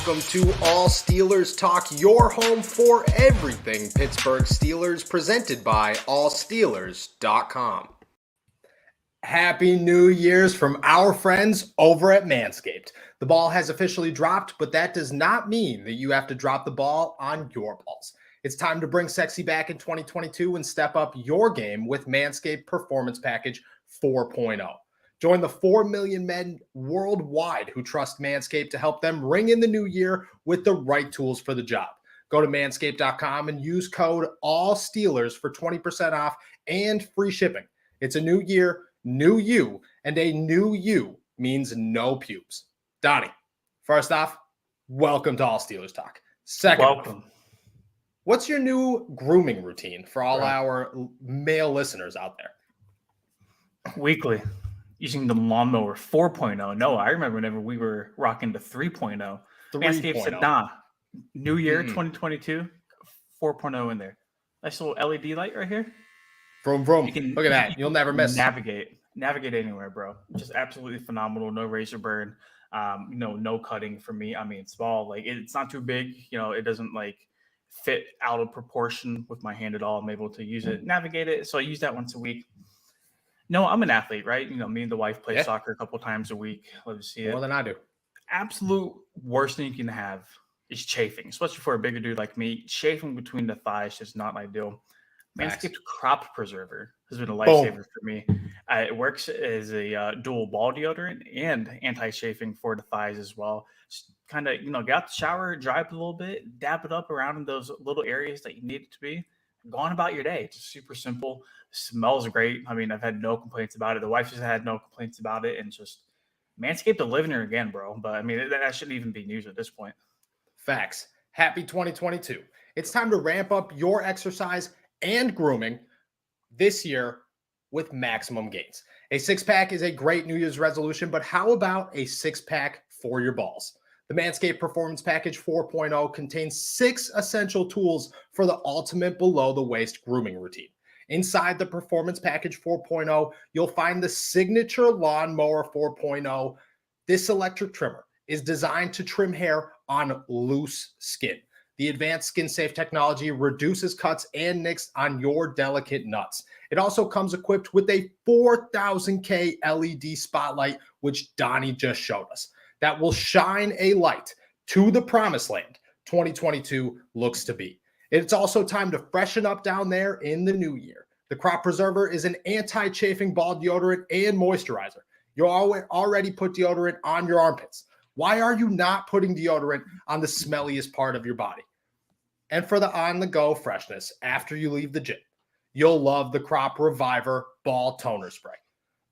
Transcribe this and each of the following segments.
welcome to All Steelers Talk, your home for everything Pittsburgh Steelers, presented by allsteelers.com. Happy New Year's from our friends over at Manscaped. The ball has officially dropped, but that does not mean that you have to drop the ball on your balls. It's time to bring sexy back in 2022 and step up your game with Manscaped Performance Package 4.0. Join the 4 million men worldwide who trust Manscaped to help them ring in the new year with the right tools for the job. Go to manscaped.com and use code ALLSTEELERS for 20% off and free shipping. It's a new year, new you, and a new you means no pubes. Donnie, first off, welcome to All Steelers Talk. Second, welcome. What's your new grooming routine for all our male listeners out there? Weekly. Using the lawnmower 4.0. No, I remember whenever we were rocking the 3.0. Manscaped said, nah, new year 2022, 4.0 in there. Nice little LED light right here. Vroom, vroom. Look at that. You'll never miss. Navigate anywhere, bro. Just absolutely phenomenal. No razor burn. No cutting for me. I mean, small. Like, it's not too big. It doesn't fit out of proportion with my hand at all. I'm able to use it, navigate it. So I use that once a week. No, I'm an athlete, right? Me and the wife play soccer a couple times a week. Love to see it. More than I do. Absolute worst thing you can have is chafing, especially for a bigger dude like me. Chafing between the thighs is not ideal. Manscaped Crop Preserver has been a lifesaver for me. It works as a dual ball deodorant and anti-chafing for the thighs as well. Just kind of, get out the shower, dry up a little bit, dab it up around in those little areas that you need it to be. Go on about your day. It's super simple. Smells great. I mean, I've had no complaints about it. The wife has had no complaints about it. And just Manscaped delivering her again, bro. But I mean, that shouldn't even be news at this point. Facts. Happy 2022. It's time to ramp up your exercise and grooming this year with maximum gains. A six-pack is a great New Year's resolution, but how about a six-pack for your balls? The Manscaped Performance Package 4.0 contains 6 essential tools for the ultimate below-the-waist grooming routine. Inside the Performance Package 4.0, you'll find the signature Lawnmower 4.0. This electric trimmer is designed to trim hair on loose skin. The advanced skin-safe technology reduces cuts and nicks on your delicate nuts. It also comes equipped with a 4000K LED spotlight, which Donnie just showed us, that will shine a light to the promised land 2022 looks to be. It's also time to freshen up down there in the new year. The Crop Preserver is an anti-chafing ball deodorant and moisturizer. You already put deodorant on your armpits. Why are you not putting deodorant on the smelliest part of your body? And for the on-the-go freshness after you leave the gym, you'll love the Crop Reviver Ball Toner Spray.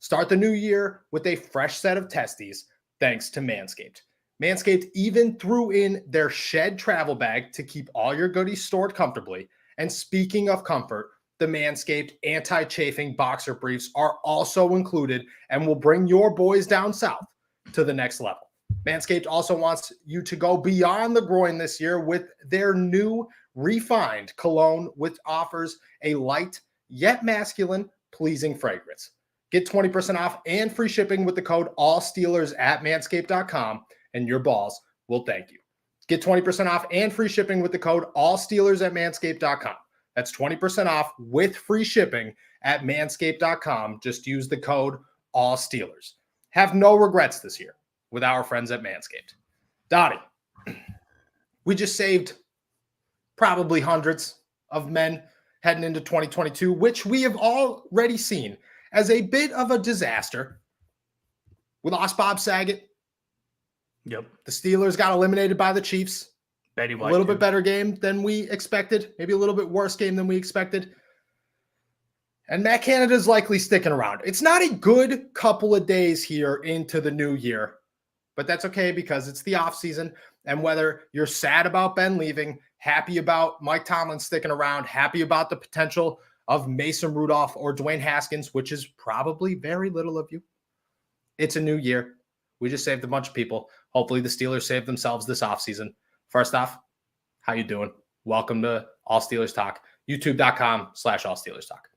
Start the new year with a fresh set of testes thanks to Manscaped. Manscaped even threw in their shed travel bag to keep all your goodies stored comfortably. And speaking of comfort, the Manscaped anti-chafing boxer briefs are also included and will bring your boys down south to the next level. Manscaped also wants you to go beyond the groin this year with their new refined cologne, which offers a light yet masculine pleasing fragrance. Get 20% off and free shipping with the code ALLSTEELERS at manscaped.com, and your balls will thank you. Get 20% off and free shipping with the code ALLSTEELERS at manscaped.com. That's 20% off with free shipping at manscaped.com. Just use the code ALLSTEELERS. Have no regrets this year with our friends at Manscaped. Dottie, we just saved probably hundreds of men heading into 2022, which we have already seen as a bit of a disaster. We lost Bob Saget. Yep. The Steelers got eliminated by the Chiefs. Betty White, a little bit better game than we expected. Maybe a little bit worse game than we expected. And Matt Canada's likely sticking around. It's not a good couple of days here into the new year, but that's okay because it's the offseason. And whether you're sad about Ben leaving, happy about Mike Tomlin sticking around, happy about the potential of Mason Rudolph or Dwayne Haskins, which is probably very little of you. It's a new year. We just saved a bunch of people. Hopefully the Steelers save themselves this offseason. First off, how you doing? Welcome to All Steelers Talk, youtube.com/All Steelers Talk.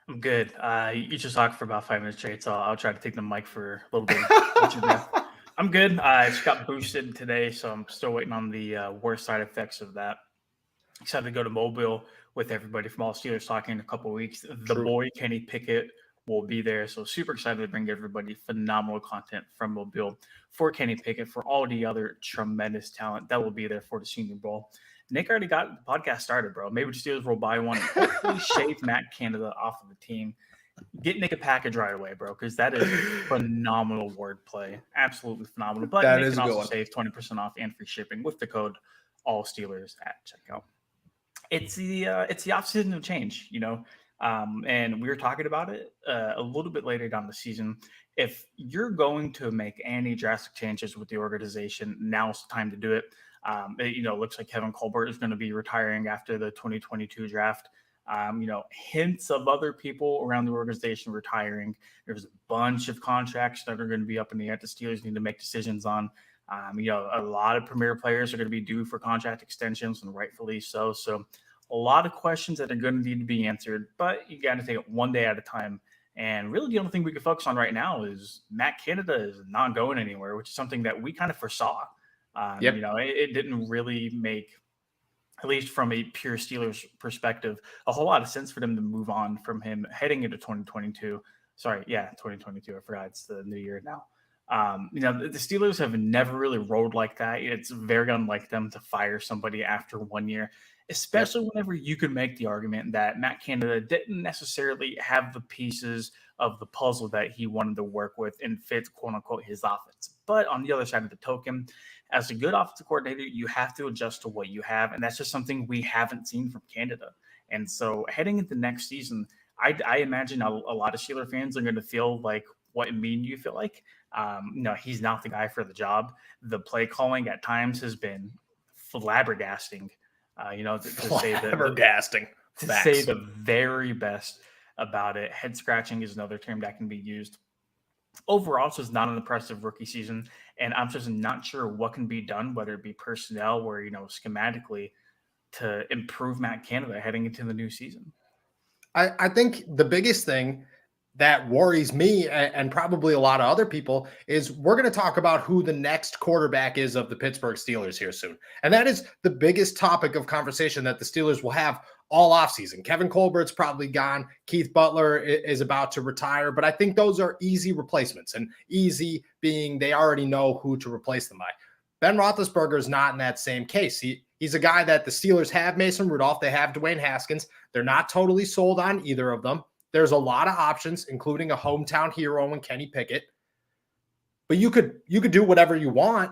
I'm good. You just talked for about 5 minutes straight, so I'll try to take the mic for a little bit. I'm good. I just got boosted today, so I'm still waiting on the worst side effects of that. Excited to go to Mobile with everybody from All Steelers talking in a couple of weeks. The True. boy Kenny Pickett will be there, so super excited to bring everybody phenomenal content from Mobile for Kenny Pickett, for all the other tremendous talent that will be there for the Senior Bowl. Nick already got the podcast started, bro. Maybe the Steelers will buy one and hopefully shave Matt Canada off of the team. Get Nick a package right away, bro, because that is phenomenal wordplay. Absolutely phenomenal. But That Nick is can a good also one. save 20% off and free shipping with the code AllSteelers at checkout. It's the off season of change, and we were talking about it a little bit later down the season. If you're going to make any drastic changes with the organization, now's the time to do it. It looks like Kevin Colbert is going to be retiring after the 2022 draft. Hints of other people around the organization retiring. There's a bunch of contracts that are going to be up in the air. The Steelers need to make decisions on. A lot of premier players are going to be due for contract extensions, and rightfully so. So a lot of questions that are going to need to be answered, but you got to take it one day at a time. And really the only thing we can focus on right now is Matt Canada is not going anywhere, which is something that we kind of foresaw. Yep. It didn't really make, at least from a pure Steelers perspective, a whole lot of sense for them to move on from him heading into 2022. 2022. I forgot it's the new year now. The Steelers have never really rolled like that. It's very unlike them to fire somebody after 1 year, especially whenever you could make the argument that Matt Canada didn't necessarily have the pieces of the puzzle that he wanted to work with and fit, quote unquote, his offense. But on the other side of the token, as a good offensive coordinator, you have to adjust to what you have. And that's just something we haven't seen from Canada. And so heading into next season, I imagine a lot of Steeler fans are going to feel like what me and you feel like. He's not the guy for the job. The play calling at times has been flabbergasting. Flabbergasting. To say the very best about it. Head scratching is another term that can be used. Overall, this was not an impressive rookie season, and I'm just not sure what can be done, whether it be personnel or schematically, to improve Matt Canada heading into the new season. I think the biggest thing that worries me and probably a lot of other people is we're going to talk about who the next quarterback is of the Pittsburgh Steelers here soon. And that is the biggest topic of conversation that the Steelers will have all offseason. Kevin Colbert's probably gone. Keith Butler is about to retire, but I think those are easy replacements, and easy being they already know who to replace them by. Ben Roethlisberger is not in that same case. He's a guy that the Steelers have Mason Rudolph. They have Dwayne Haskins. They're not totally sold on either of them. There's a lot of options, including a hometown hero in Kenny Pickett. But you could do whatever you want.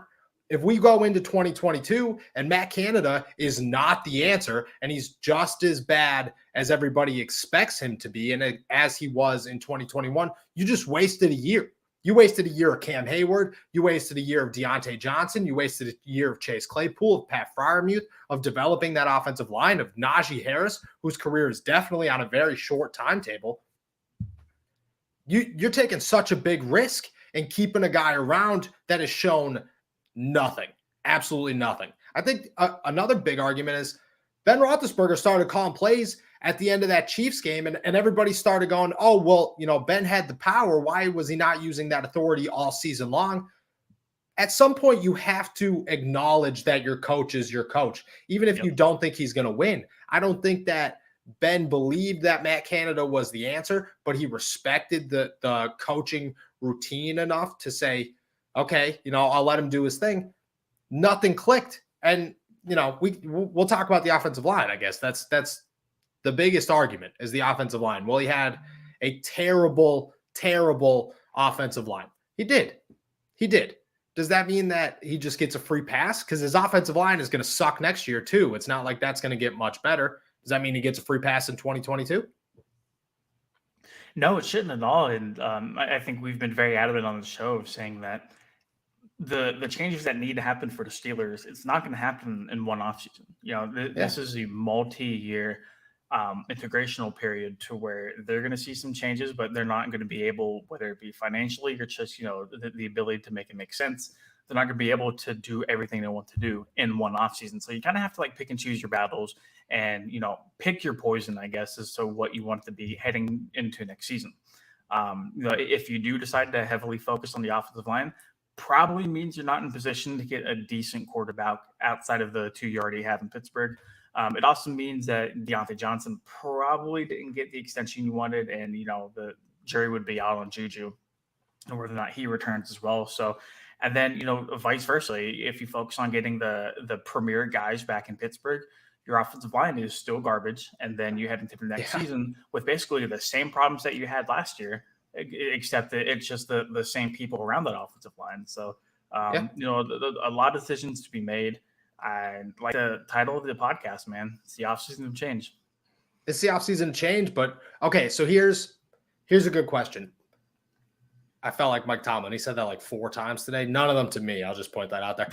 If we go into 2022 and Matt Canada is not the answer and he's just as bad as everybody expects him to be and as he was in 2021, you just wasted a year. You wasted a year of Cam Hayward. You wasted a year of Deontay Johnson. You wasted a year of Chase Claypool, of Pat Freiermuth, of developing that offensive line, of Najee Harris, whose career is definitely on a very short timetable. You're taking such a big risk and keeping a guy around that has shown nothing, absolutely nothing. I think another big argument is Ben Roethlisberger started calling plays at the end of that Chiefs game, and everybody started going, oh, well, Ben had the power. Why was he not using that authority all season long? At some point, you have to acknowledge that your coach is your coach, even if you don't think he's going to win. I don't think that Ben believed that Matt Canada was the answer, but he respected the coaching routine enough to say, okay, I'll let him do his thing. Nothing clicked. And, we'll talk about the offensive line, I guess. That's the biggest argument is the offensive line. Well, he had a terrible, terrible offensive line. He did. Does that mean that he just gets a free pass? Because his offensive line is going to suck next year, too. It's not like that's going to get much better. Does that mean he gets a free pass in 2022? No, it shouldn't at all. And I think we've been very adamant on the show of saying that the changes that need to happen for the Steelers, it's not going to happen in one offseason. This is a multi-year integrational period to where they're going to see some changes, but they're not going to be able, whether it be financially or just, the ability to make it make sense. They're not going to be able to do everything they want to do in one offseason. So you kind of have to pick and choose your battles and, pick your poison, I guess, as to what you want to be heading into next season. If you do decide to heavily focus on the offensive line, probably means you're not in position to get a decent quarterback outside of the two you already have in Pittsburgh. It also means that Deontay Johnson probably didn't get the extension you wanted, and the jury would be out on Juju and whether or not he returns as well. So, and then vice versa, if you focus on getting the premier guys back in Pittsburgh, your offensive line is still garbage, and then you head into the next season with basically the same problems that you had last year, except that it's just the same people around that offensive line. So, a lot of decisions to be made. I like the title of the podcast, man. It's the offseason of change. It's the offseason of change, but okay, so here's a good question. I felt like Mike Tomlin. He said that like 4 times today. None of them to me. I'll just point that out there.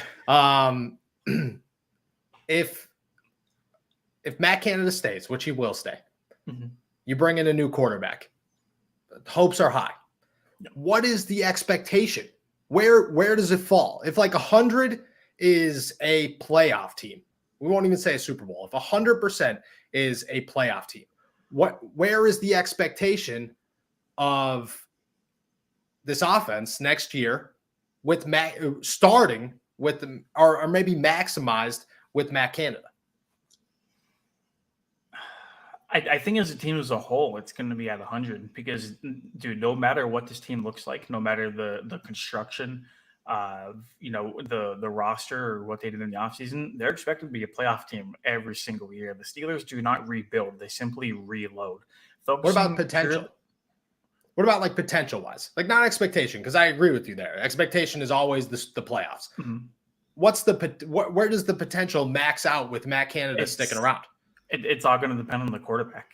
If Matt Canada stays, which he will stay, you bring in a new quarterback. Hopes are high. What is the expectation? Where does it fall? If like 100 is a playoff team, we won't even say a Super Bowl. If 100% is a playoff team, where is the expectation of this offense next year with starting with them, or maybe maximized with Matt Canada? I think as a team as a whole, it's going to be at 100 because, dude, no matter what this team looks like, no matter the construction of, the roster or what they did in the offseason, they're expected to be a playoff team every single year. The Steelers do not rebuild. They simply reload. What about potential? What about like potential-wise? Like not expectation, because I agree with you there. Expectation is always the playoffs. Where does the potential max out with Matt Canada sticking around? It's all going to depend on the quarterback.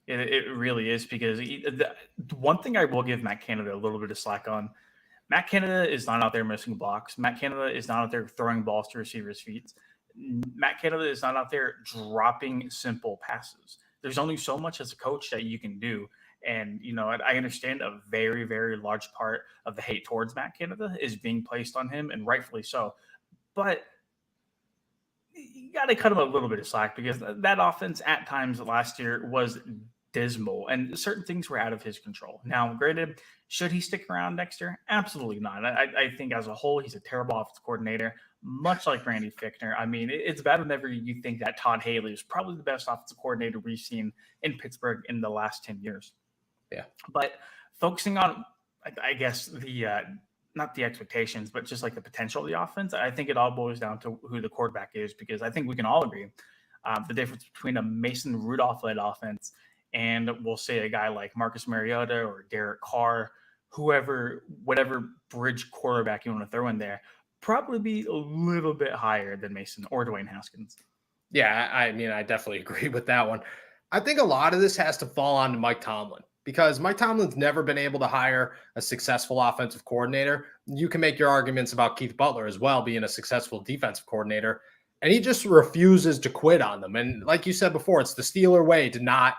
It really is, because the one thing I will give Matt Canada a little bit of slack on, Matt Canada is not out there missing blocks. Matt Canada is not out there throwing balls to receivers' feet. Matt Canada is not out there dropping simple passes. There's only so much as a coach that you can do. And, I understand a very, very large part of the hate towards Matt Canada is being placed on him, and rightfully so. But you got to cut him a little bit of slack, because that offense at times last year was dismal and certain things were out of his control. Now, granted, should he stick around next year? Absolutely not. I think as a whole, he's a terrible offensive coordinator, much like Randy Fichtner. I mean, it's bad whenever you think that Todd Haley is probably the best offensive coordinator we've seen in Pittsburgh in the last 10 years. Yeah. But focusing on, I guess, not the expectations, but just like the potential of the offense, I think it all boils down to who the quarterback is, because I think we can all agree the difference between a Mason Rudolph-led offense and, we'll say, a guy like Marcus Mariota or Derek Carr, whatever bridge quarterback you want to throw in there, probably be a little bit higher than Mason or Dwayne Haskins. Yeah, I mean, I definitely agree with that one. I think a lot of this has to fall on Mike Tomlin, because Mike Tomlin's never been able to hire a successful offensive coordinator. You can make your arguments about Keith Butler as well, being a successful defensive coordinator, and he just refuses to quit on them. And like you said before, it's the Steeler way to not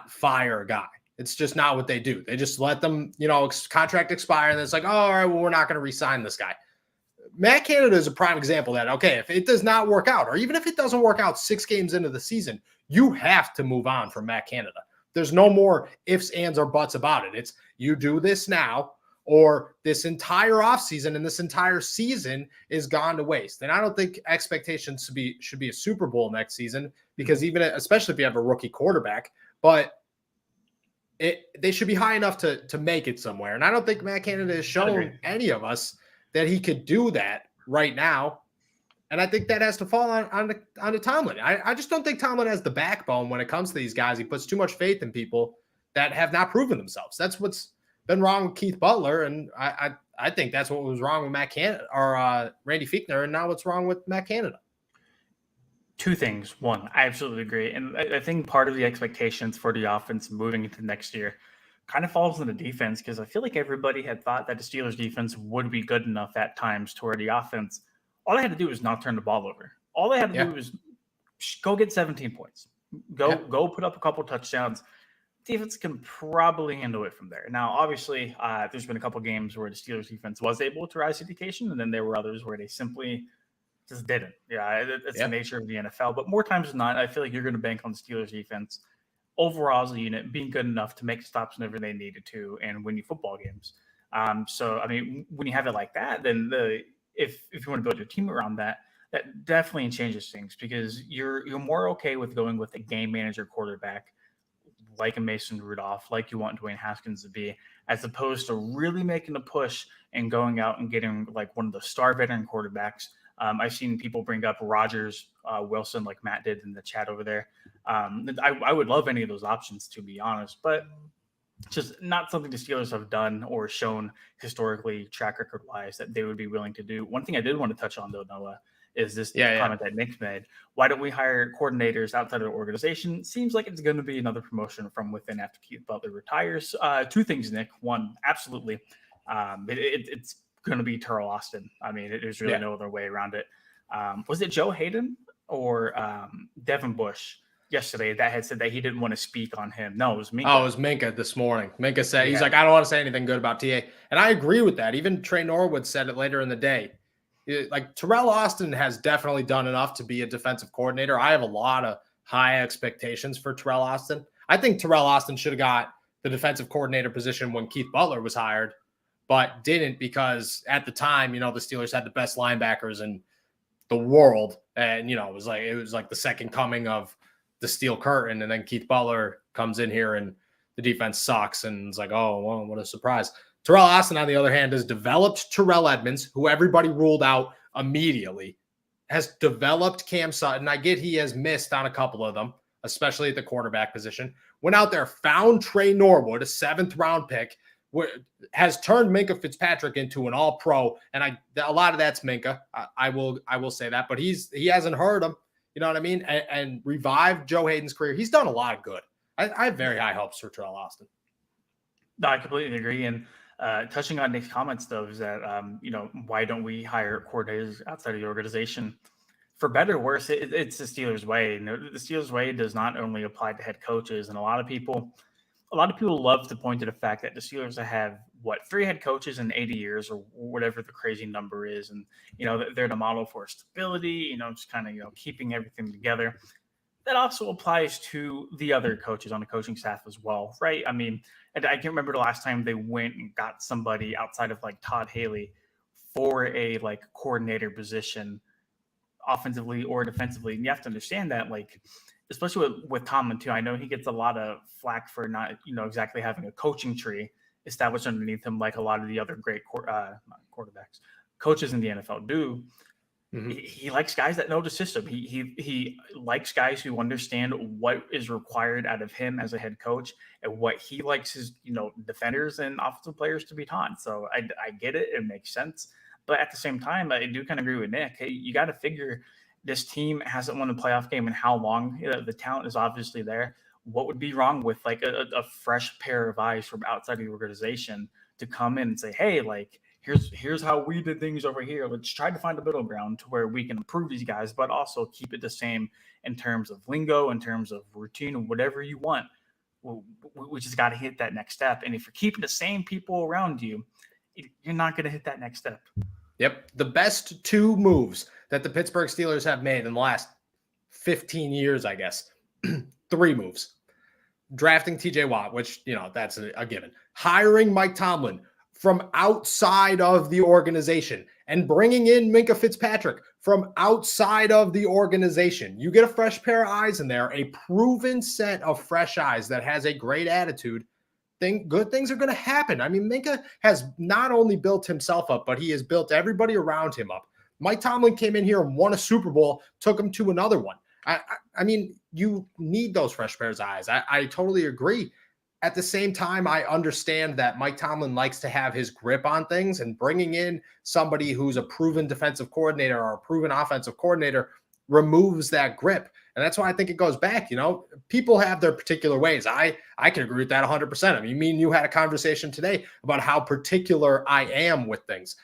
fire a guy. It's just not what they do. They just let them, contract expire, and it's like, oh, all right, well, we're not going to re-sign this guy. Matt Canada is a prime example of that. Okay, if it does not work out, or even if it doesn't work out 6 games into the season, you have to move on from Matt Canada. There's no more ifs, ands, or buts about it. It's you do this now, or this entire offseason and this entire season is gone to waste. And I don't think expectations should be a Super Bowl next season, because especially if you have a rookie quarterback, but they should be high enough to make it somewhere. And I don't think Matt Canada has shown any of us that he could do that right now. And I think that has to fall on the Tomlin. I just don't think Tomlin has the backbone when it comes to these guys. He puts too much faith in people that have not proven themselves. That's what's been wrong with Keith Butler, and I think that's what was wrong with Matt Canada or Randy Fichtner, and now what's wrong with Matt Canada. 2 things. One, I absolutely agree, and I think part of the expectations for the offense moving into next year kind of falls on the defense, because I feel like everybody had thought that the Steelers defense would be good enough at times to where the offense, all they had to do was not turn the ball over. All they had to do was go get 17 points. Go put up a couple touchdowns. Defense can probably handle it from there. Now, obviously, there's been a couple games where the Steelers defense was able to rise to the occasion, and then there were others where they simply just didn't. Yeah, it's the nature of the NFL. But more times than not, I feel like you're going to bank on the Steelers defense overall as a unit being good enough to make stops whenever they needed to and win you football games. So I mean, when you have it like that, then if you want to build your team around that, that definitely changes things because you're more okay with going with a game manager quarterback like a Mason Rudolph, like you want Dwayne Haskins to be, as opposed to really making a push and going out and getting like one of the star veteran quarterbacks. I've seen people bring up Rodgers, Wilson, like Matt did in the chat over there. I would love any of those options, to be honest, but just not something the Steelers have done or shown historically, track record wise, that they would be willing to do. One thing I did want to touch on, though, Noah, is this comment that Nick made. Why don't we hire coordinators outside of the organization? Seems like it's going to be another promotion from within after Keith Butler retires. Two things, Nick. One, absolutely. It's going to be Terrell Austin. I mean, there's really no other way around it. Was it Joe Hayden or Devin Bush yesterday that had said that he didn't want to speak on him? No, it was Minka. Oh, it was Minka this morning. Minka said, he's like, I don't want to say anything good about TA. And I agree with that. Even Trey Norwood said it later in the day. Like Terrell Austin has definitely done enough to be a defensive coordinator. I have a lot of high expectations for Terrell Austin. I think Terrell Austin should have got the defensive coordinator position when Keith Butler was hired, but didn't because at the time, the Steelers had the best linebackers in the world. And, it was like the second coming of the steel curtain. And then Keith Butler comes in here and the defense sucks. And it's like, oh, well, what a surprise. Terrell Austin, on the other hand, has developed Terrell Edmonds, who everybody ruled out immediately, has developed Cam Sutton. I get he has missed on a couple of them, especially at the quarterback position. Went out there, found Trey Norwood, a 7th-round pick, has turned Minka Fitzpatrick into an all-pro, and a lot of that's Minka. I will say that, but he hasn't hurt him, you know what I mean, and revived Joe Hayden's career. He's done a lot of good. I have very high hopes for Terrell Austin. No, I completely agree, and touching on Nick's comments, though, is that, why don't we hire coordinators outside of the organization? For better or worse, it's the Steelers' way. The Steelers' way does not only apply to head coaches, and a lot of people love to point to the fact that the Steelers have, 3 head coaches in 80 years or whatever the crazy number is. And, they're the model for stability, just kind of, keeping everything together. That also applies to the other coaches on the coaching staff as well, right? I mean, I can't remember the last time they went and got somebody outside of like Todd Haley for a like coordinator position, offensively or defensively. And you have to understand that, like, especially with Tomlin too. I know he gets a lot of flack for not, exactly having a coaching tree established underneath him, like a lot of the other great quarterbacks, coaches in the NFL do. Mm-hmm. He likes guys that know the system. He likes guys who understand what is required out of him as a head coach and what he likes his, defenders and offensive players to be taught. So I get it. It makes sense. But at the same time, I do kind of agree with Nick. Hey, you got to figure this team hasn't won a playoff game in how long? The talent is obviously there. What would be wrong with like a fresh pair of eyes from outside the organization to come in and say, hey, like, here's how we did things over here. Let's try to find a middle ground to where we can improve these guys, but also keep it the same in terms of lingo, in terms of routine, whatever you want. We just got to hit that next step. And if you're keeping the same people around you, you're not going to hit that next step. Yep. The best 2 moves that the Pittsburgh Steelers have made in the last 15 years, I guess. 3 moves. Drafting TJ Watt, which, that's a given. Hiring Mike Tomlin from outside of the organization and bringing in Minka Fitzpatrick from outside of the organization. You get a fresh pair of eyes in there, a proven set of fresh eyes that has a great attitude. Good things are going to happen. I mean, Minka has not only built himself up, but he has built everybody around him up. Mike Tomlin came in here and won a Super Bowl, took him to another one. I mean, you need those fresh pairs of eyes. I totally agree. At the same time, I understand that Mike Tomlin likes to have his grip on things, and bringing in somebody who's a proven defensive coordinator or a proven offensive coordinator removes that grip. And that's why I think it goes back. People have their particular ways. I can agree with that 100%. I mean, me and you had a conversation today about how particular I am with things.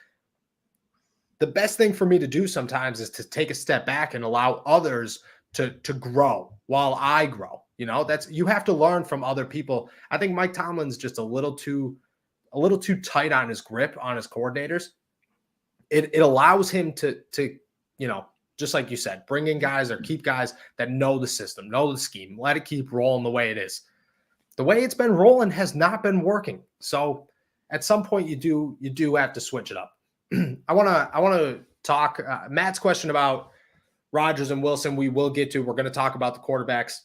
The best thing for me to do sometimes is to take a step back and allow others to grow while I grow. You have to learn from other people. I think Mike Tomlin's just a little too tight on his grip on his coordinators. It allows him to just like you said, bring in guys or keep guys that know the system, know the scheme, let it keep rolling the way it is. The way it's been rolling has not been working. So at some point you do have to switch it up. I want to talk Matt's question about Rodgers and Wilson. We will get to. We're going to talk about the quarterbacks.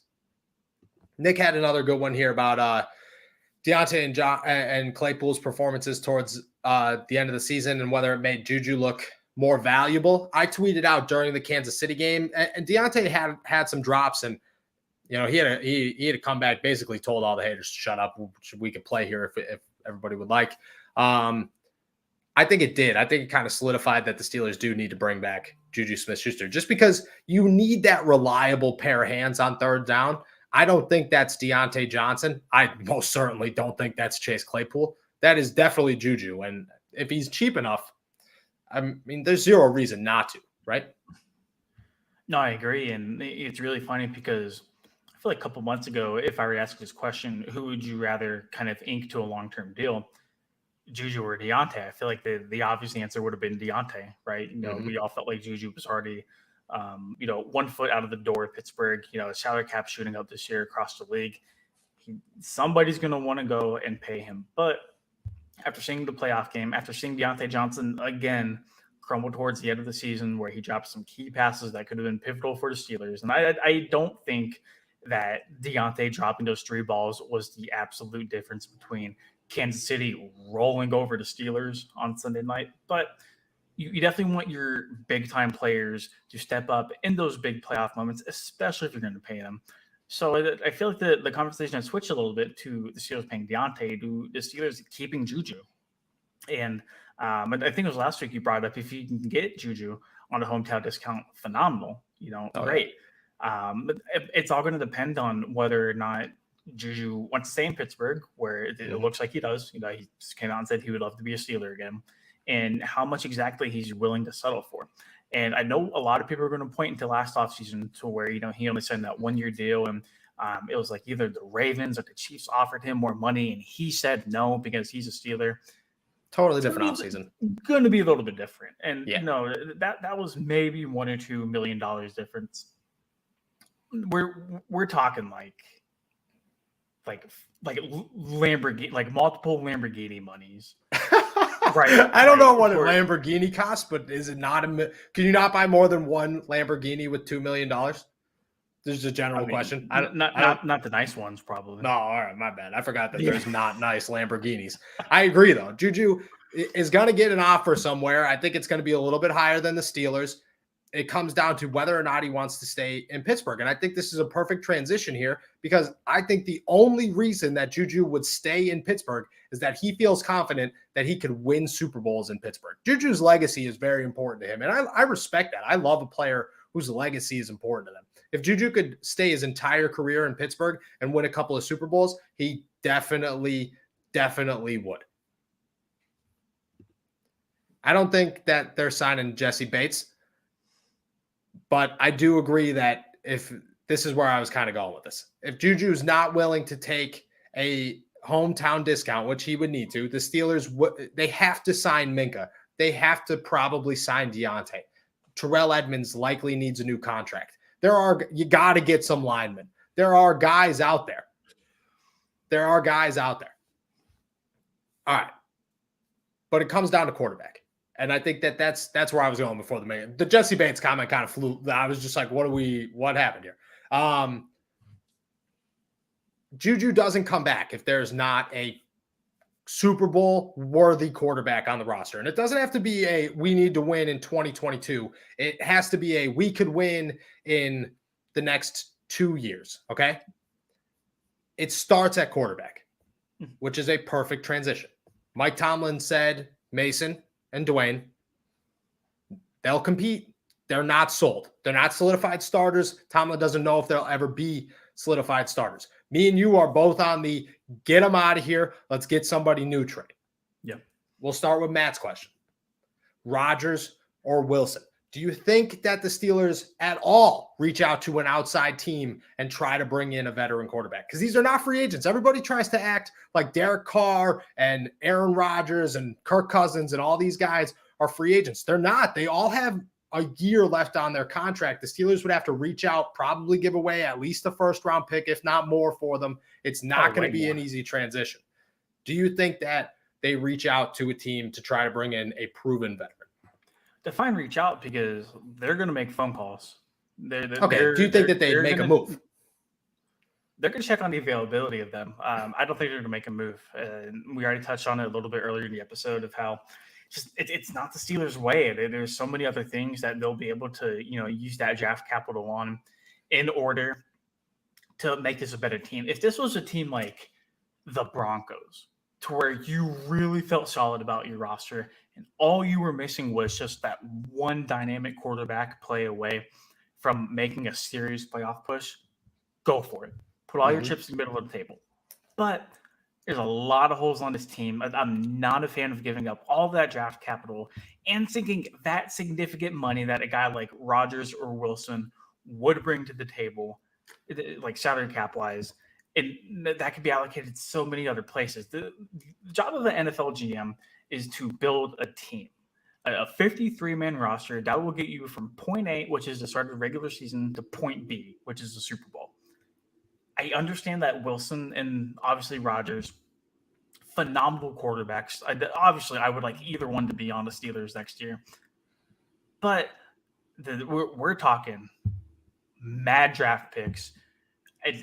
Nick had another good one here about Deontay and Claypool's performances towards the end of the season and whether it made Juju look more valuable. I tweeted out during the Kansas City game, and Deontay had some drops, and he had a comeback, basically told all the haters to shut up. We could play here if everybody would like. I think it did. I think it kind of solidified that the Steelers do need to bring back Juju Smith-Schuster, just because you need that reliable pair of hands on third down. I don't think that's Deontay Johnson. I most certainly don't think that's Chase Claypool. That is definitely Juju. And if he's cheap enough, I mean, there's zero reason not to, right? No, I agree. And it's really funny because I feel like a couple months ago, if I were to ask this question, who would you rather kind of ink to a long-term deal, Juju or Deontay? I feel like the obvious answer would have been Deontay, right? We all felt like Juju was already, 1 foot out of the door at Pittsburgh. The salary cap shooting up this year across the league. Somebody's going to want to go and pay him. But after seeing the playoff game, after seeing Deontay Johnson again crumble towards the end of the season where he dropped some key passes that could have been pivotal for the Steelers, and I don't think that Deontay dropping those 3 balls was the absolute difference between Kansas City rolling over the Steelers on Sunday night. But you definitely want your big-time players to step up in those big playoff moments, especially if you're going to pay them. So I feel like the conversation has switched a little bit to the Steelers paying Deontay, to the Steelers keeping Juju. And I think it was last week you brought up, if you can get Juju on a hometown discount, phenomenal, great. But it's all going to depend on whether or not Juju wants to stay in Pittsburgh, where it looks like he does. He just came out and said he would love to be a Steeler again, and how much exactly he's willing to settle for. And I know a lot of people are going to point into last offseason to where, he only signed that 1-year deal. And it was like either the Ravens or the Chiefs offered him more money, and he said no because he's a Steeler. Totally different offseason. Going to be a little bit different. And, that was maybe $1 or $2 million difference. We're talking like Lamborghini, like multiple Lamborghini monies. Right. I don't know what a Lamborghini costs, but is it not can you not buy more than one Lamborghini with $2 million? This is a general question. Not the nice ones, probably. No, all right, my bad. I forgot that there's not nice Lamborghinis. I agree, though. Juju is going to get an offer somewhere. I think it's going to be a little bit higher than the Steelers. It comes down to whether or not he wants to stay in Pittsburgh. And I think this is a perfect transition here, because I think the only reason that Juju would stay in Pittsburgh is that he feels confident that he could win Super Bowls in Pittsburgh. Juju's legacy is very important to him, and I respect that. I love a player whose legacy is important to them. If Juju could stay his entire career in Pittsburgh and win a couple of Super Bowls, he definitely would. I don't think that they're signing Jesse Bates, but I do agree that if this is where I was kind of going with this, if Juju's not willing to take a hometown discount, which he would need to, the Steelers, they have to sign Minka. They have to probably sign Deontay. Terrell Edmonds likely needs a new contract. You got to get some linemen. There are guys out there. All right. But it comes down to quarterback. And I think that's where I was going before the Jesse Bates comment kind of flew. I was just like, what happened here? Juju doesn't come back if there's not a Super Bowl worthy quarterback on the roster. And it doesn't have to be we need to win in 2022. It has to be we could win in the next 2 years. Okay. It starts at quarterback, which is a perfect transition. Mike Tomlin said Mason and Dwayne, they'll compete. They're not sold. They're not solidified starters. Tomlin doesn't know if they'll ever be solidified starters. Me and you are both on the get them out of here. Let's get somebody new trade. Yep. We'll start with Matt's question. Rodgers or Wilson? Do you think that the Steelers at all reach out to an outside team and try to bring in a veteran quarterback? Because these are not free agents. Everybody tries to act like Derek Carr and Aaron Rodgers and Kirk Cousins and all these guys are free agents. They're not. They all have a year left on their contract. The Steelers would have to reach out, probably give away at least a first-round pick, if not more, for them. It's not going to be an easy transition. Do you think that they reach out to a team to try to bring in a proven veteran? Define reach out because they're going to make phone calls. Do you think that they'd make a move? They're going to check on the availability of them. I don't think they're going to make a move. We already touched on it a little bit earlier in the episode of how it's not the Steelers' way. There's so many other things that they'll be able to, use that draft capital on in order to make this a better team. If this was a team like the Broncos, to where you really felt solid about your roster and all you were missing was just that one dynamic quarterback play away from making a serious playoff push, go for it. Put all your chips in the middle of the table. But there's a lot of holes on this team. I'm not a fan of giving up all that draft capital and sinking that significant money that a guy like Rodgers or Wilson would bring to the table, like salary cap wise, and that could be allocated to so many other places. The job of the NFL GM is to build a team, a 53-man roster that will get you from point A, which is the start of the regular season, to point B, which is the Super Bowl. I understand that Wilson and obviously Rodgers, phenomenal quarterbacks. Obviously, I would like either one to be on the Steelers next year. But we're talking mad draft picks.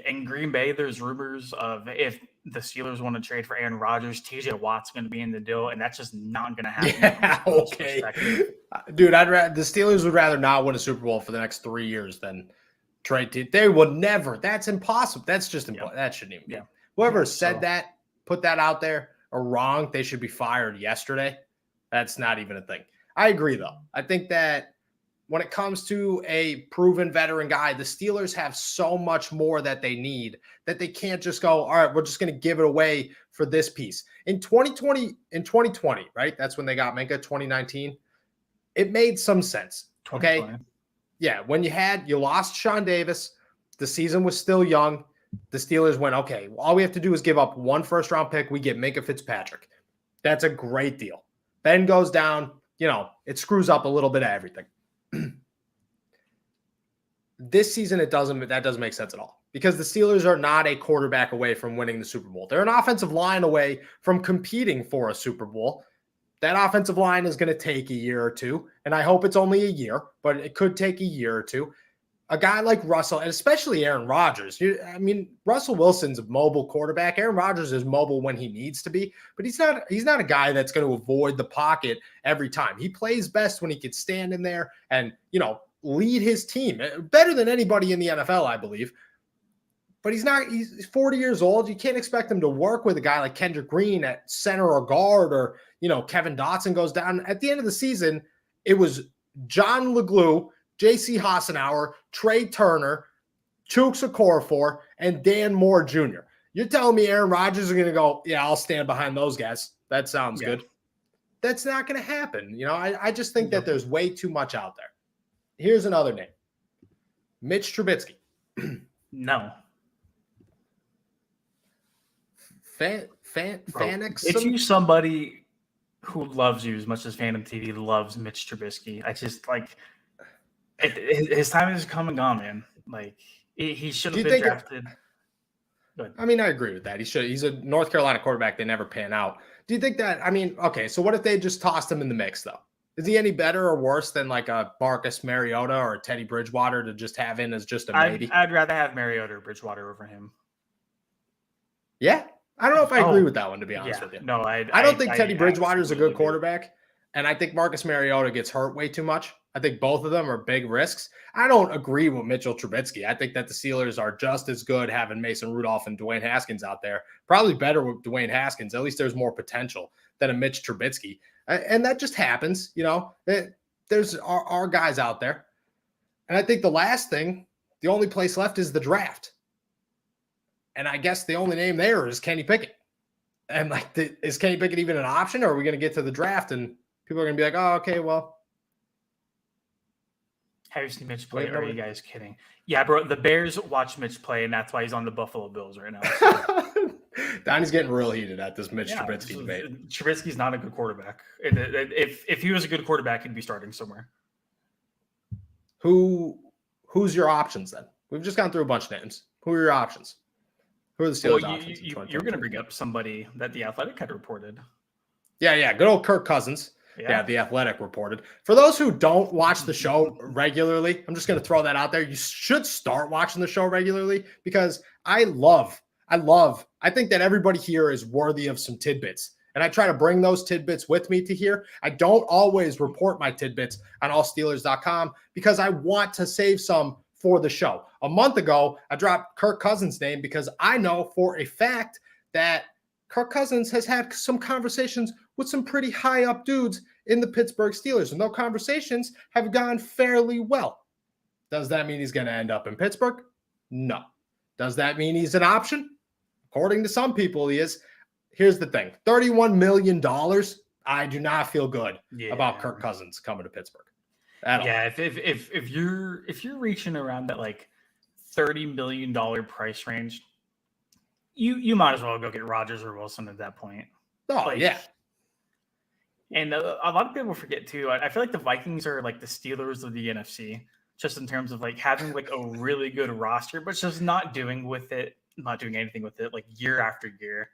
In Green Bay, there's rumors of if the Steelers want to trade for Aaron Rodgers, TJ Watt's going to be in the deal, and that's just not going to happen. Yeah, okay. Dude, the Steelers would rather not win a Super Bowl for the next 3 years than trade. They would never. That's impossible. That's just impossible. That shouldn't even be. Whoever said that, put that out there, are wrong. They should be fired yesterday. That's not even a thing. I agree, though. I think that when it comes to a proven veteran guy, the Steelers have so much more that they need that they can't just go, all right, we're just going to give it away for this piece. In 2020, right? That's when they got Minka, 2019. It made some sense. Okay. Yeah. When you lost Sean Davis, the season was still young. The Steelers went, okay, all we have to do is give up one first-round pick. We get Minka Fitzpatrick. That's a great deal. Ben goes down, it screws up a little bit of everything. This season, that doesn't make sense at all because the Steelers are not a quarterback away from winning the Super Bowl. They're an offensive line away from competing for a Super Bowl. That offensive line is going to take a year or two, and I hope it's only a year, but it could take a year or two. A guy like Russell, and especially Aaron Rodgers. Russell Wilson's a mobile quarterback. Aaron Rodgers is mobile when he needs to be, but he's not a guy that's going to avoid the pocket every time. He plays best when he can stand in there and, lead his team better than anybody in the NFL, I believe. But he's 40 years old. You can't expect him to work with a guy like Kendrick Green at center or guard, or, Kevin Dotson goes down. At the end of the season, it was John LeGlue, J.C. Hassenauer, Trey Turner, Chooks Okorafor, and Dan Moore Jr. You're telling me Aaron Rodgers is going to go, yeah, I'll stand behind those guys. That sounds good. That's not going to happen. I just think that there's way too much out there. Here's another name. Mitch Trubitsky. No. Fanix. If you somebody who loves you as much as Phantom TV loves Mitch Trubisky, I just his time has come and gone, man. He should have been drafted. I agree with that. He's a North Carolina quarterback. They never pan out. Do you think that? Okay. So what if they just tossed him in the mix, though? Is he any better or worse than like a Marcus Mariota or a Teddy Bridgewater to just have in as just a maybe? I'd rather have Mariota or Bridgewater over him. Yeah. I don't know if I agree with that one, to be honest with you. No, I don't think Teddy Bridgewater is a good quarterback. And I think Marcus Mariota gets hurt way too much. I think both of them are big risks. I don't agree with Mitchell Trubisky. I think that the Steelers are just as good having Mason Rudolph and Dwayne Haskins out there. Probably better with Dwayne Haskins. At least there's more potential than a Mitch Trubisky. And that just happens, there's our guys out there. And I think the last thing, the only place left is the draft. And I guess the only name there is Kenny Pickett. And is Kenny Pickett even an option, or are we going to get to the draft and people are going to be like, oh, okay, well. Have you seen Mitch play? Or are you guys kidding? Yeah, bro. The Bears watch Mitch play, and that's why he's on the Buffalo Bills right now. So. Donnie's getting real heated at this Mitch Trubisky debate. Trubisky's not a good quarterback. If he was a good quarterback, he'd be starting somewhere. Who's your options then? We've just gone through a bunch of names. Who are your options? Who are the Steelers' options? You're going to bring up somebody that The Athletic had reported. Yeah. Good old Kirk Cousins. Yeah, The Athletic reported. For those who don't watch the show regularly, I'm just going to throw that out there. You should start watching the show regularly because I think that everybody here is worthy of some tidbits. And I try to bring those tidbits with me to here. I don't always report my tidbits on allsteelers.com because I want to save some for the show. A month ago, I dropped Kirk Cousins' name because I know for a fact that Kirk Cousins has had some conversations with some pretty high up dudes in the Pittsburgh Steelers, and those conversations have gone fairly well. Does that mean he's going to end up in Pittsburgh? No. Does that mean he's an option? According to some people, he is. Here's the thing. $31 million, I do not feel good about Kirk Cousins coming to Pittsburgh at all. Yeah, if you're reaching around that like $30 million price range, you might as well go get Rodgers or Wilson at that point. Oh, yeah. And a lot of people forget too. I feel like the Vikings are like the Steelers of the NFC, just in terms of like having like a really good roster, but just not doing anything with it like year after year.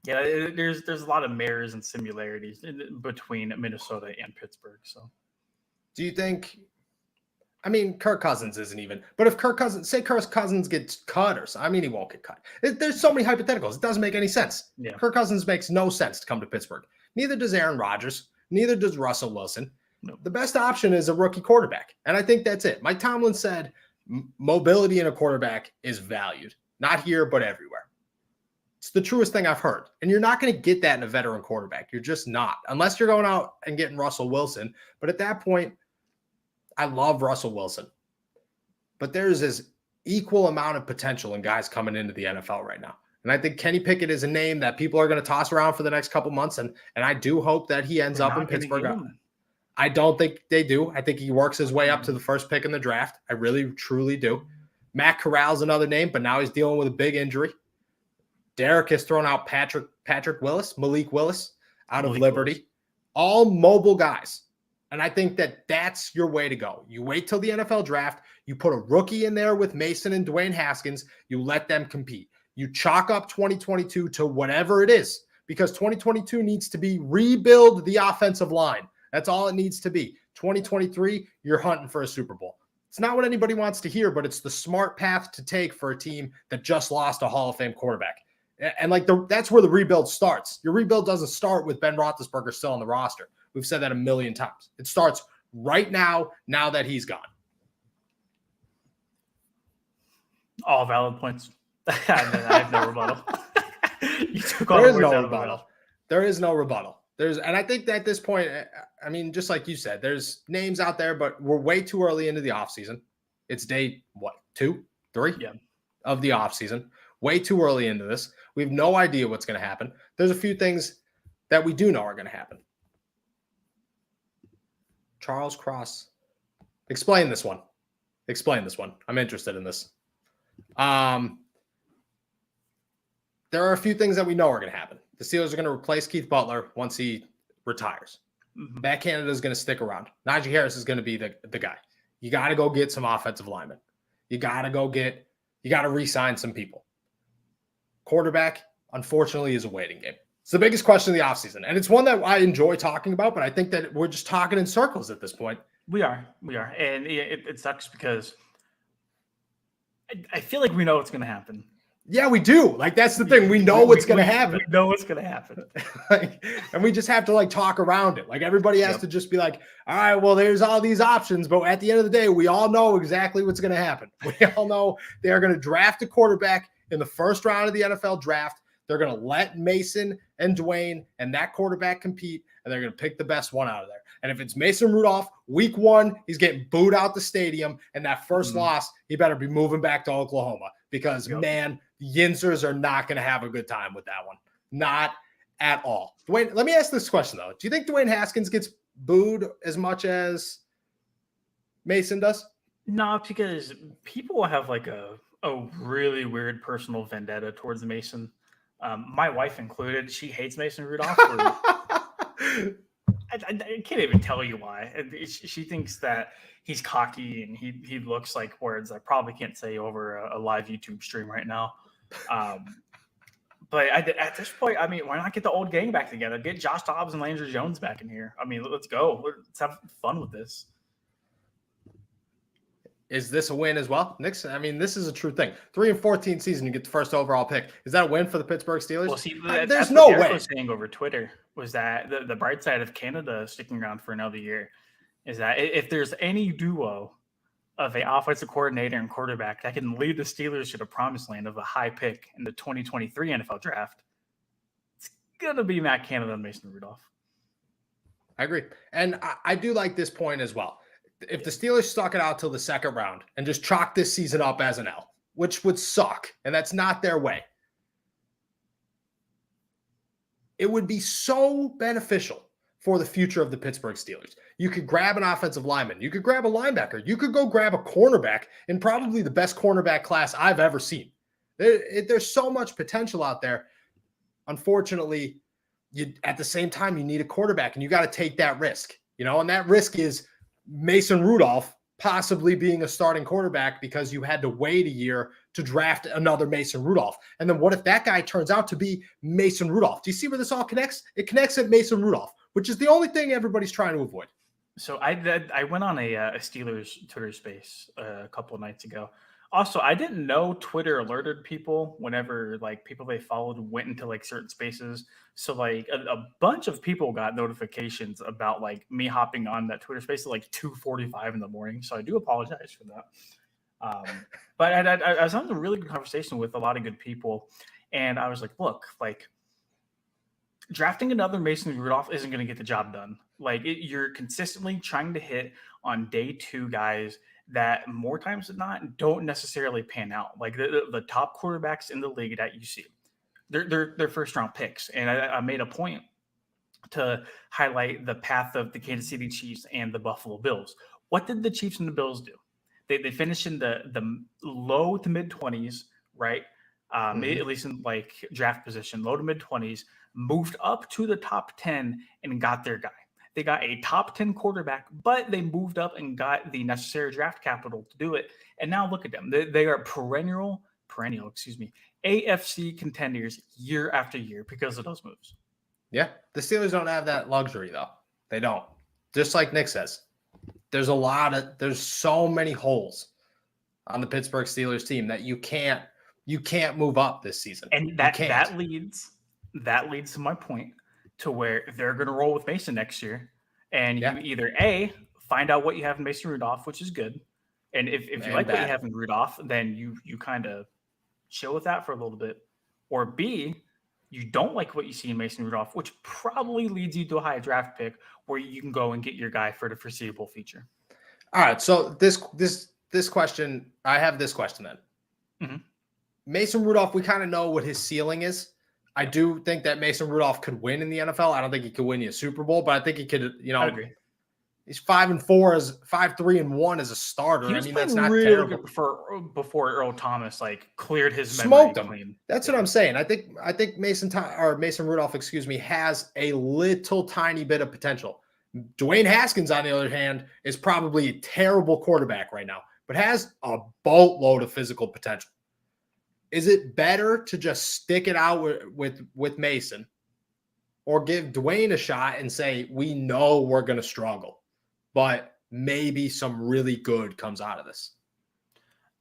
Yeah, there's a lot of mirrors and similarities between Minnesota and Pittsburgh. So, do you think? I mean, Kirk Cousins isn't even. But if Kirk Cousins gets cut or something, I mean, he won't get cut. There's so many hypotheticals. It doesn't make any sense. Yeah. Kirk Cousins makes no sense to come to Pittsburgh. Neither does Aaron Rodgers. Neither does Russell Wilson. No. The best option is a rookie quarterback. And I think that's it. Mike Tomlin said mobility in a quarterback is valued. Not here, but everywhere. It's the truest thing I've heard. And you're not going to get that in a veteran quarterback. You're just not. Unless you're going out and getting Russell Wilson. But at that point, I love Russell Wilson. But there's this equal amount of potential in guys coming into the NFL right now. And I think Kenny Pickett is a name that people are going to toss around for the next couple months. And I do hope that he ends up in Pittsburgh. I don't think they do. I think he works his way up to the first pick in the draft. I really, truly do. Matt Corral's another name, but now he's dealing with a big injury. Derek has thrown out Malik Willis out of Liberty. All mobile guys. And I think that that's your way to go. You wait till the NFL draft. You put a rookie in there with Mason and Dwayne Haskins. You let them compete. You chalk up 2022 to whatever it is because 2022 needs to be rebuild the offensive line. That's all it needs to be. 2023, you're hunting for a Super Bowl. It's not what anybody wants to hear, but it's the smart path to take for a team that just lost a Hall of Fame quarterback. And that's where the rebuild starts. Your rebuild doesn't start with Ben Roethlisberger still on the roster. We've said that a million times. It starts right now that he's gone. All valid points. I have no rebuttal. There is no rebuttal. There is no rebuttal. And I think that at this point, I mean, just like you said, there's names out there, but we're way too early into the offseason. It's day, 2, 3 of the offseason. Way too early into this. We have no idea what's going to happen. There's a few things that we do know are going to happen. Charles Cross. Explain this one. I'm interested in this. There are a few things that we know are going to happen. The Steelers are going to replace Keith Butler once he retires. Mm-hmm. Matt Canada is going to stick around. Najee Harris is going to be the guy. You got to go get some offensive linemen. You got to re-sign some people. Quarterback, unfortunately, is a waiting game. It's the biggest question of the offseason. And it's one that I enjoy talking about, but I think that we're just talking in circles at this point. We are. And it sucks because I feel like we know what's going to happen. Yeah, we do. That's the thing. We know what's going to happen. We know what's going to happen. And we just have to talk around it. Everybody has to just be all right, well, there's all these options. But at the end of the day, we all know exactly what's going to happen. We all know they are going to draft a quarterback in the first round of the NFL draft. They're going to let Mason and Dwayne and that quarterback compete, and they're going to pick the best one out of there. And if it's Mason Rudolph, week 1, he's getting booed out the stadium, and that first loss, he better be moving back to Oklahoma because, man, the Yinzers are not going to have a good time with that one. Not at all. Dwayne, let me ask this question, though. Do you think Dwayne Haskins gets booed as much as Mason does? No, because people have a really weird personal vendetta towards Mason. My wife included. She hates Mason Rudolph. I can't even tell you why. She thinks that he's cocky and he looks like words I probably can't say over a live YouTube stream right now. But at this point, I mean, why not get the old gang back together? Get Josh Dobbs and Landry Jones back in here. I mean, let's go. Let's have fun with this. Is this a win as well? Knicks, I mean, this is a true thing. 3-14 season, you get the first overall pick. Is that a win for the Pittsburgh Steelers? Well, see, there's no way. What I was saying over Twitter was that the bright side of Canada sticking around for another year is that if there's any duo of an offensive coordinator and quarterback that can lead the Steelers to the promised land of a high pick in the 2023 NFL draft, it's going to be Matt Canada and Mason Rudolph. I agree. And I do like this point as well. If the Steelers stuck it out till the second round and just chalk this season up as an L, which would suck, and that's not their way, it would be so beneficial for the future of the Pittsburgh Steelers. You could grab an offensive lineman. You could grab a linebacker. You could go grab a cornerback in probably the best cornerback class I've ever seen. There's so much potential out there. Unfortunately, at the same time, you need a quarterback, and you got to take that risk, and that risk is Mason Rudolph possibly being a starting quarterback because you had to wait a year to draft another Mason Rudolph. And then what if that guy turns out to be Mason Rudolph? Do you see where this all connects? It connects at Mason Rudolph, which is the only thing everybody's trying to avoid. So I went on a Steelers Twitter space a couple of nights ago. Also, I didn't know Twitter alerted people whenever people they followed went into certain spaces. So a bunch of people got notifications about me hopping on that Twitter space at 2:45 in the morning. So I do apologize for that. But I was having a really good conversation with a lot of good people, and I was like, look, drafting another Mason Rudolph isn't going to get the job done. You're consistently trying to hit on day two guys that more times than not don't necessarily pan out. The top quarterbacks in the league that you see, they're first round picks. And I made a point to highlight the path of the Kansas City Chiefs and the Buffalo Bills. What did the Chiefs and the Bills do? They finished in the low to mid 20s, right? At least in draft position, low to mid 20s, moved up to the top 10 and got their guy. They got a top 10 quarterback, but they moved up and got the necessary draft capital to do it. And now look at them. They are perennial, AFC contenders year after year because of those moves. Yeah. The Steelers don't have that luxury, though. They don't. Just like Nick says, there's so many holes on the Pittsburgh Steelers team that you can't move up this season. And that leads to my point, to where they're going to roll with Mason next year. And you either A, find out what you have in Mason Rudolph, which is good. And if you like what you have in Rudolph, then you kind of chill with that for a little bit. Or B, you don't like what you see in Mason Rudolph, which probably leads you to a high draft pick where you can go and get your guy for the foreseeable future. All right. So this question, I have this question then. Mm-hmm. Mason Rudolph, we kind of know what his ceiling is. I do think that Mason Rudolph could win in the NFL. I don't think he could win you a Super Bowl, but I think he could, I agree. He's 5-4 5-3-1 as a starter. I mean, that's not really terrible. Before Earl Thomas cleared his smoked him. Clean. That's what I'm saying. I think Mason Rudolph, has a little tiny bit of potential. Dwayne Haskins, on the other hand, is probably a terrible quarterback right now, but has a boatload of physical potential. Is it better to just stick it out with Mason, or give Dwayne a shot and say, we know we're going to struggle, but maybe some really good comes out of this?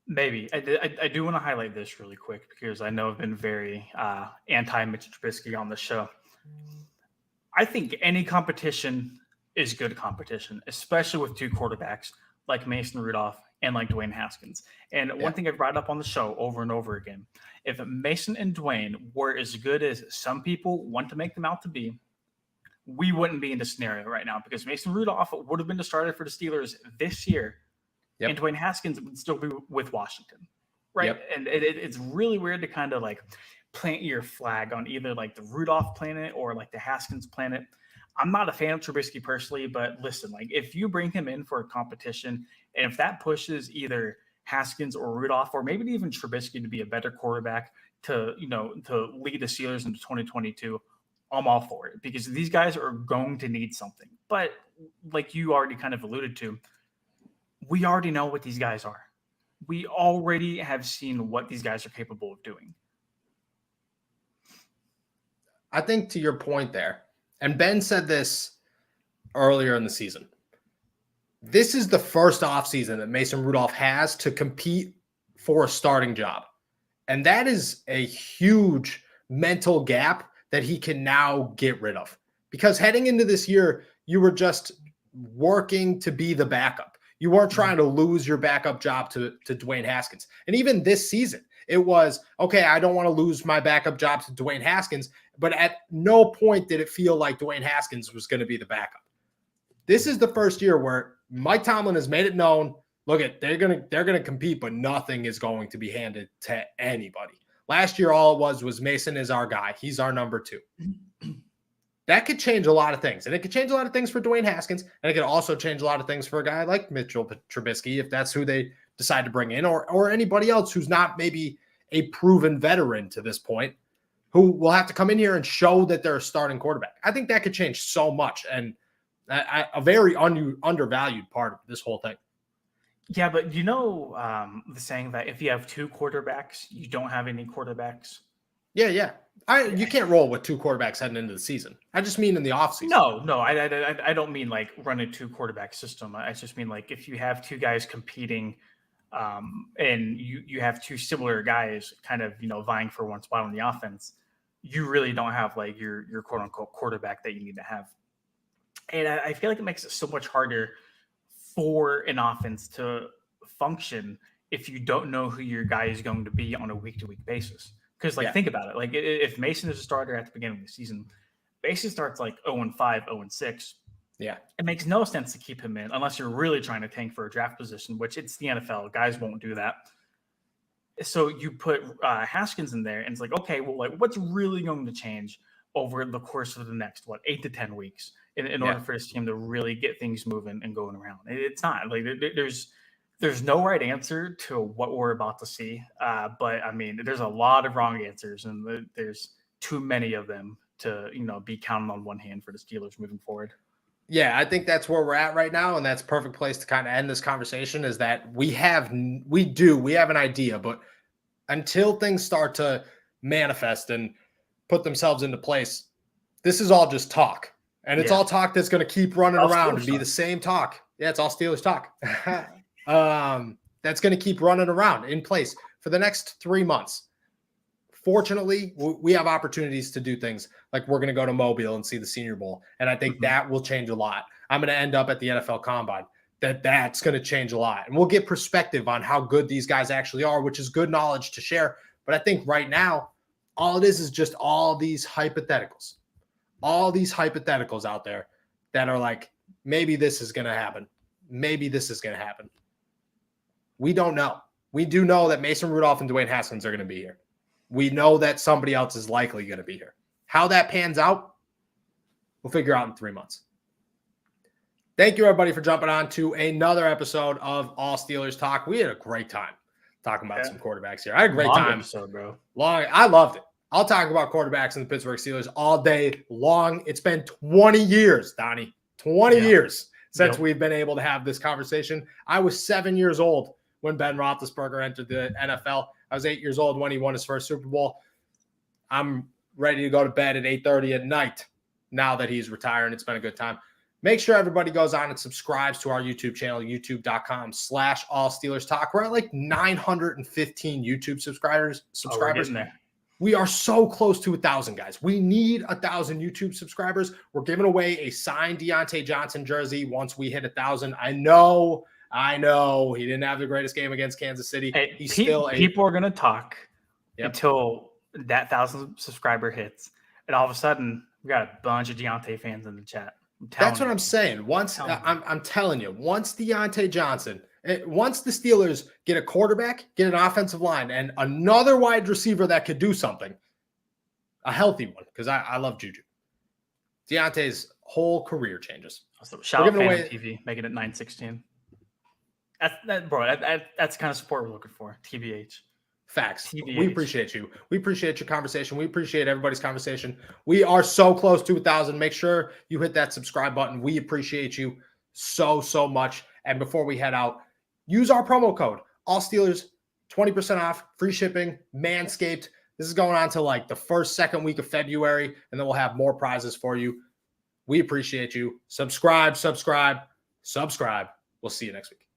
Maybe. I do want to highlight this really quick because I know I've been very anti-Mitch Trubitsky on the show. I think any competition is good competition, especially with two quarterbacks like Mason Rudolph and like Dwayne Haskins. And one thing I've brought up on the show over and over again, if Mason and Dwayne were as good as some people want to make them out to be, we wouldn't be in this scenario right now, because Mason Rudolph would have been the starter for the Steelers this year. Yep. And Dwayne Haskins would still be with Washington. Right. Yep. And it's really weird to kind of plant your flag on either the Rudolph planet or the Haskins planet. I'm not a fan of Trubisky personally, but listen, if you bring him in for a competition, and if that pushes either Haskins or Rudolph, or maybe even Trubisky to be a better quarterback to lead the Steelers into 2022, I'm all for it, because these guys are going to need something. But like you already kind of alluded to, we already know what these guys are. We already have seen what these guys are capable of doing. I think to your point there, and Ben said this earlier in the season, this is the first offseason that Mason Rudolph has to compete for a starting job. And that is a huge mental gap that he can now get rid of. Because heading into this year, you were just working to be the backup. You weren't trying to lose your backup job to Dwayne Haskins. And even this season, it was, okay, I don't want to lose my backup job to Dwayne Haskins, but at no point did it feel like Dwayne Haskins was going to be the backup. This is the first year where Mike Tomlin has made it known, look at, they're gonna compete, but nothing is going to be handed to anybody. Last year, all it was Mason is our guy. He's our number 2. That could change a lot of things. And it could change a lot of things for Dwayne Haskins. And it could also change a lot of things for a guy like Mitch Trubitsky, if that's who they decide to bring in, or anybody else who's not maybe a proven veteran to this point, who will have to come in here and show that they're a starting quarterback. I think that could change so much. And a very undervalued part of this whole thing. Yeah, but the saying that if you have 2 quarterbacks, you don't have any quarterbacks? Yeah. You can't roll with 2 quarterbacks heading into the season. I just mean in the offseason. No, I don't mean like run a 2 quarterback system. I just mean like if you have 2 guys competing, and you have 2 similar guys kind of vying for one spot on the offense, you really don't have like your quote unquote quarterback that you need to have. And I feel like it makes it so much harder for an offense to function if you don't know who your guy is going to be on a week-to-week basis. Because, think about it. Like, if Mason is a starter at the beginning of the season, Mason starts like 0-5, 0-6. Yeah. It makes no sense to keep him in unless you're really trying to tank for a draft position, which it's the NFL. Guys won't do that. So you put Haskins in there, and it's like, okay, well, like, what's really going to change over the course of the next, 8 to 10 weeks in order for this team to really get things moving and going around? It's not. Like, there's no right answer to what we're about to see. But, I mean, there's a lot of wrong answers, and there's too many of them to, be counted on one hand for the Steelers moving forward. Yeah, I think that's where we're at right now, and that's a perfect place to kind of end this conversation, is that we have an idea, but until things start to manifest and put themselves into place, this is all just talk. And it's all talk that's going to keep running around and be the same talk. Yeah, it's all Steelers talk. That's going to keep running around in place for the next 3 months. Fortunately, we have opportunities to do things like we're going to go to Mobile and see the Senior Bowl. And I think that will change a lot. I'm going to end up at the NFL Combine. That's going to change a lot. And we'll get perspective on how good these guys actually are, which is good knowledge to share. But I think right now, all it is just all these hypotheticals out there that are like, maybe this is going to happen. Maybe this is going to happen. We don't know. We do know that Mason Rudolph and Dwayne Haskins are going to be here. We know that somebody else is likely going to be here. How that pans out, we'll figure out in 3 months. Thank you, everybody, for jumping on to another episode of All Steelers Talk. We had a great time talking about some quarterbacks here. I had a great time. Episode, bro. I loved it. I'll talk about quarterbacks in the Pittsburgh Steelers all day long. It's been 20 years, Donnie. 20 years since we've been able to have this conversation. I was 7 years old when Ben Roethlisberger entered the NFL. I was 8 years old when he won his first Super Bowl. I'm ready to go to bed at 8:30 at night now that he's retiring. It's been a good time. Make sure everybody goes on and subscribes to our YouTube channel, youtube.com/allsteelerstalk. We're at like 915 YouTube subscribers. We're getting there. We are so close to 1,000, guys. We need 1,000 YouTube subscribers. We're giving away a signed Deontay Johnson jersey once we hit 1,000. I know. He didn't have the greatest game against Kansas City. Hey, people are going to talk until that 1,000 subscriber hits. And all of a sudden, we got a bunch of Deontay fans in the chat. That's what I'm saying. I'm telling you, once Deontay Johnson, once the Steelers get a quarterback, get an offensive line, and another wide receiver that could do something, a healthy one, because I love Juju. Deontay's whole career changes. Shout out Fan TV, making it 916. That's the kind of support we're looking for. TBH. Facts. TBH. We appreciate you. We appreciate your conversation. We appreciate everybody's conversation. We are so close to 1,000. Make sure you hit that subscribe button. We appreciate you so much. And before we head out, use our promo code, All Steelers, 20% off, free shipping, Manscaped. This is going on to like the first, second week of February, and then we'll have more prizes for you. We appreciate you. Subscribe. We'll see you next week.